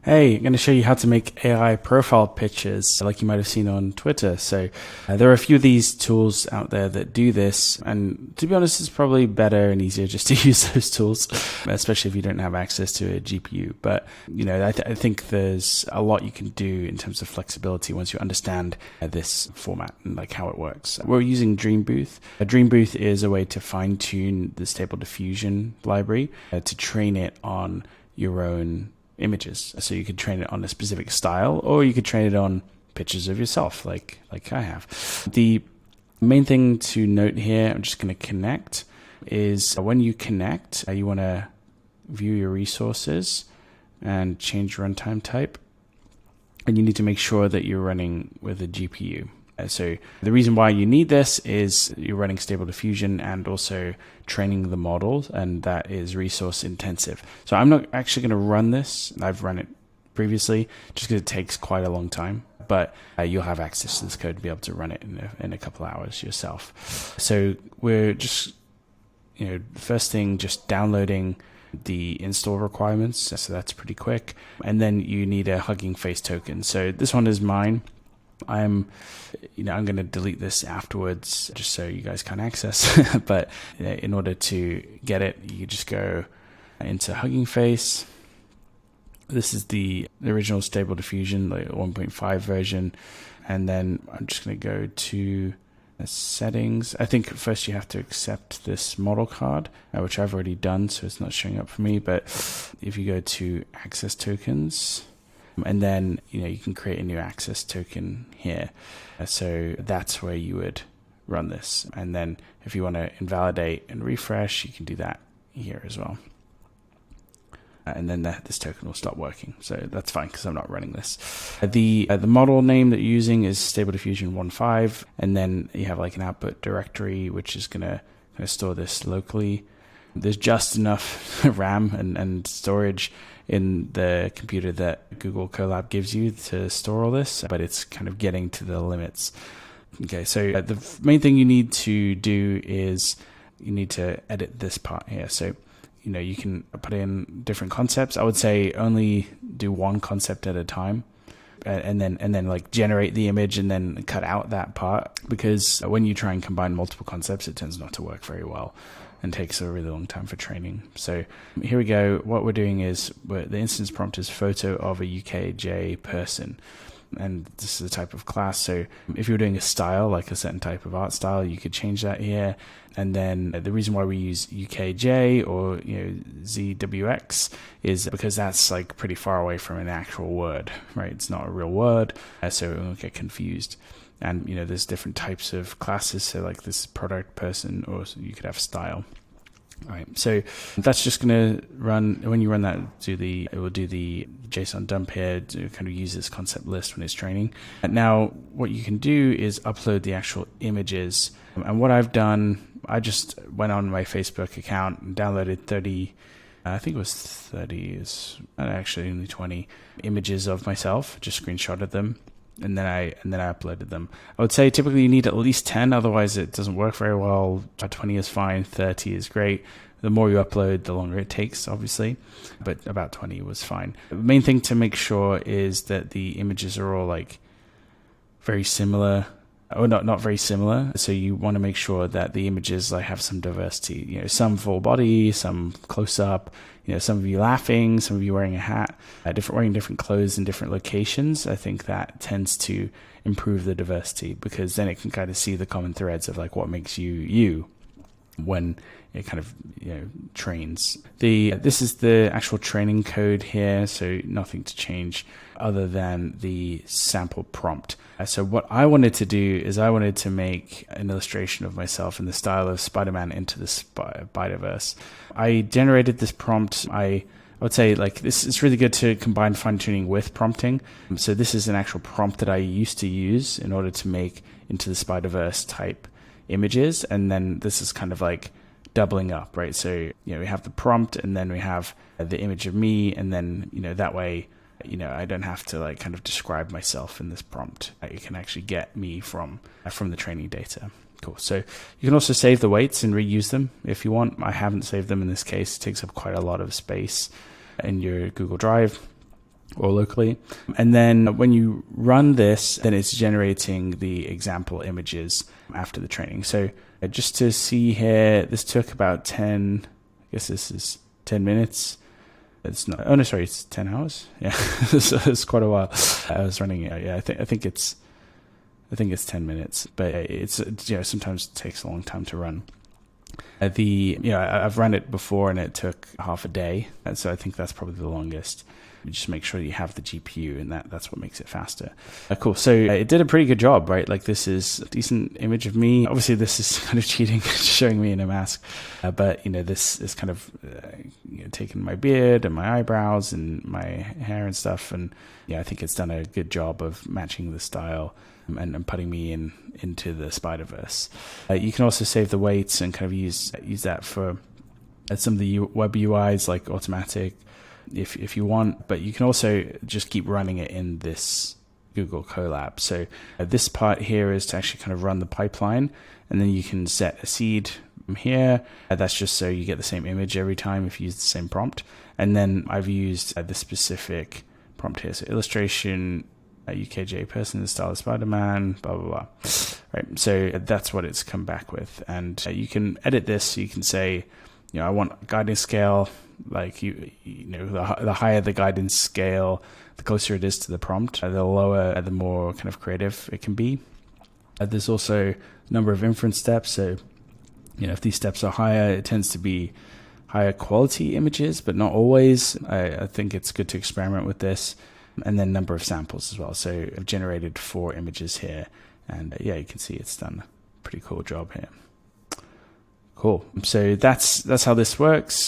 Hey, I'm going to show you how to make AI profile pictures like you might have seen on Twitter. So there are a few of these tools out there that do this. And to be honest, it's probably better and easier just to use those tools, especially if you don't have access to a GPU. But, I think there's a lot you can do in terms of flexibility once you understand this format and like how it works. We're using DreamBooth. DreamBooth is a way to fine tune the Stable Diffusion library to train it on your own images. So you could train it on a specific style, or you could train it on pictures of yourself, like I have. The main thing to note here, I'm just going to connect, is when you connect, you want to view your resources and change runtime type. And you need to make sure that you're running with a GPU. So the reason why you need this is you're running Stable Diffusion and also training the model, and that is resource intensive. So I'm not actually going to run this. I've run it previously just because it takes quite a long time, but you'll have access to this code to be able to run it in a couple hours yourself. So we're just, first thing, just downloading the install requirements. So that's pretty quick. And then you need a Hugging Face token. So this one is mine. I'm going to delete this afterwards just so you guys can't access. But in order to get it, you just go into Hugging Face. This is the original Stable Diffusion, like 1.5 version. And then I'm just going to go to settings. I think first you have to accept this model card, which I've already done, so it's not showing up for me. But if you go to access tokens, and then you can create a new access token here. So that's where you would run this. And then if you want to invalidate and refresh, you can do that here as well. And then this token will stop working. So that's fine because I'm not running this. The model name that you're using is Stable Diffusion 1.5, and then you have like an output directory which is going to store this locally. There's just enough RAM and storage in the computer that Google Colab gives you to store all this, but it's kind of getting to the limits. Okay, so the main thing you need to do is you need to edit this part here. So, you can put in different concepts. I would say only do one concept at a time. And then like generate the image and then cut out that part, because when you try and combine multiple concepts, it tends not to work very well and takes a really long time for training. So here we go. What we're doing is the instance prompt is photo of a UKJ person. And this is a type of class. So if you're doing a style, like a certain type of art style, you could change that here. And then the reason why we use UKJ or ZWX is because that's like pretty far away from an actual word, right? It's not a real word, so it won't get confused. And there's different types of classes. So like this is product, person, or you could have style. All right, so that's just going to run. When you run that, it will do the JSON dump here to kind of use this concept list when it's training. And now what you can do is upload the actual images. And what I've done, I just went on my Facebook account and downloaded 30, I think it was 30, is actually only 20 images of myself, just screenshotted them. And then I uploaded them. I would say typically you need at least 10, otherwise it doesn't work very well. 20 is fine, 30 is great. The more you upload, the longer it takes, obviously, but about 20 was fine. The main thing to make sure is that the images are all like very similar, or not very similar. So you want to make sure that the images like have some diversity. Some full body, some close up. Some of you laughing, some of you wearing a hat, wearing different clothes in different locations. I think that tends to improve the diversity, because then it can kind of see the common threads of like what makes you when it kind of trains. This is the actual training code here, so nothing to change other than the sample prompt. So what I wanted to do is I wanted to make an illustration of myself in the style of Spider-Man Into the Spider-Verse. I generated this prompt. I would say like this is really good to combine fine-tuning with prompting. So this is an actual prompt that I used to use in order to make Into the Spider-Verse type images, and then this is kind of like doubling up, right? So we have the prompt, and then we have the image of me, and then that way I don't have to like kind of describe myself in this prompt. You can actually get me from the training data. Cool. So you can also save the weights and reuse them if you want. I haven't saved them in this case. It takes up quite a lot of space in your Google Drive. or locally. And then when you run this, then it's generating the example images after the training. So just to see here, this took about 10, I guess this is 10 minutes. It's not, oh no, sorry, it's 10 hours. Yeah, it's quite a while. I was running it. Yeah, I think it's 10 minutes, but it's, sometimes it takes a long time to run. I've run it before and it took half a day. And so I think that's probably the longest. You just make sure you have the GPU, and that's what makes it faster. Cool. So it did a pretty good job, right? Like, this is a decent image of me. Obviously, this is kind of cheating, showing me in a mask. But, this is kind of taking my beard and my eyebrows and my hair and stuff. And I think it's done a good job of matching the style and putting me into the Spider-Verse. You can also save the weights and kind of use that for some of the web UIs, like automatic, if you want, but you can also just keep running it in this Google Colab. So this part here is to actually kind of run the pipeline, and then you can set a seed here. That's just so you get the same image every time if you use the same prompt. And then I've used the specific prompt here. So illustration, UKJ person in the style of Spider-Man, blah, blah, blah. Right. So that's what it's come back with. And you can edit this. You can say, I want guidance scale. Like the higher the guidance scale, the closer it is to the prompt. The lower, the more kind of creative it can be. There's also a number of inference steps. So, if these steps are higher, it tends to be higher quality images, but not always. I think it's good to experiment with this. And then number of samples as well. So I've generated 4 images here, and you can see it's done a pretty cool job here. Cool. So that's how this works.